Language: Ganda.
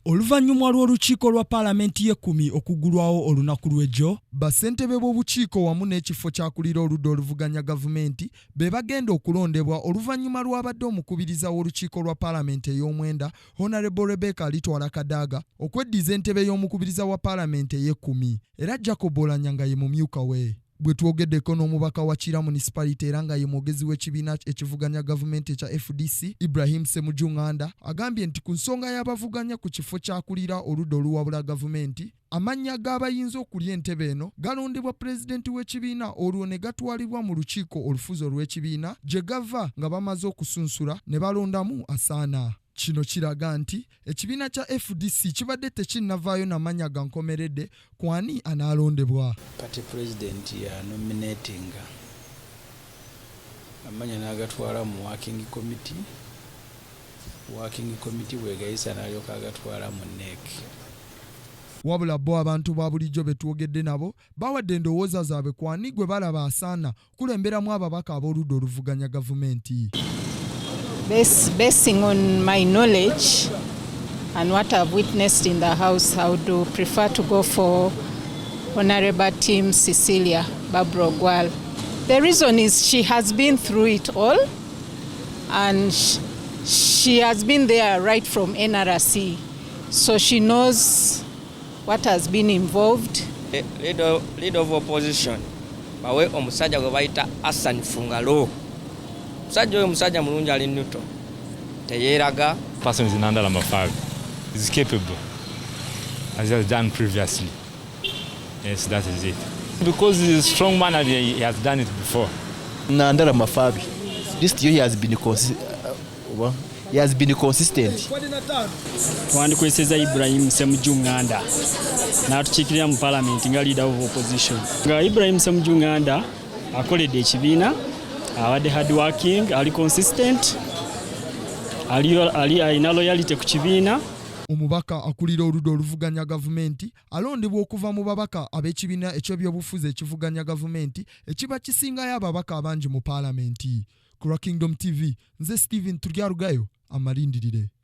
Oluvannyuma lw'olukiiko lwa Paalamenti y'Ekkumi okuggulwawo olunaku lw'ejjo, bassentebe b'obukiiko wamu n'ekifo ky'akulira oludda oluvuganya gavumenti be bagenda okulondebwa oluvannyuma lw'abadde omukubiriza w'olukiiko lwa Paalamenti ey'omwenda Honorable Rebecca Alitwala Kadaga okweddiza entebe y'omukubiriza wa Paalamenti ey'Ekkumi, era Jacob Oulanyah ye mumyuka we. Bwe twogeddeko n'omubaka wa Kira Municipality era nga ye mwogezi w'ekibiina ekivuganya gavumenti ekya FDC, Ibrahim Ssemujju Nganda, agambye nti ku nsonga y'abavuganya ku kifo ky'akulira oludda oluwabula gavumenti, amannya g'abayinza okulya entebe eno galondebwa pulezidenti w'ekibiina olwo ne gatwalibwa mu lukiiko olufuzi olw'ekibiina gye gava nga bamaze okusunsula ne balondamu asaana. Kino kiraga nti ekibiina kya FDC kibadde tekinnavaayo n'amannya ga nkomeredde ku ani anaalondebwa. Party president ya nominatinga amannya n'agatwala mu working committee bwegayisa n'alyoka agatwala mu NEC. Wabula bo abantu ba bulijjo be twogedde nabo bawadde endowooza zaabwe ku ani gwe balaba asaana kulemberamu ababaka ab'oludda oluvuganya gavumenti. Basing on my knowledge and what I've witnessed in the House, I would prefer to go for Honorable Team Cecilia Barbara Ogwal. The reason is she has been through it all and she has been there right from NRC, so she knows what has been involved. Leader of opposition, bawe omusajja gwe bayita Hassan Fungalo. Musajja mulungi ali nnuto teyeeraga. Person is Nandala Mafari. He's capable, as he has done previously. Yes, that is it. Because he's a strong man and he has done it before. Nandala Mafari, this year he has been consistent. Twandikweseza Ibrahim Ssemujju Nganda n'atukiikirira mu Parliament nga leader of opposition. Nga Ibrahim Ssemujju Nganda akoledde ekibiina, abadde hard working, ali consistent, alina loyalty ku kibiina. Omubaka akulira oludda oluvuganya gavumenti alondebwa okuva mu babaka ab'ekibiina eky'ebyobufuzi ekivuganya gavumenti ekiba kisingayo ababaka abangi mu Paalamenti. Ku Kingdom TV, nze Steven Turyarugayo amalindirire.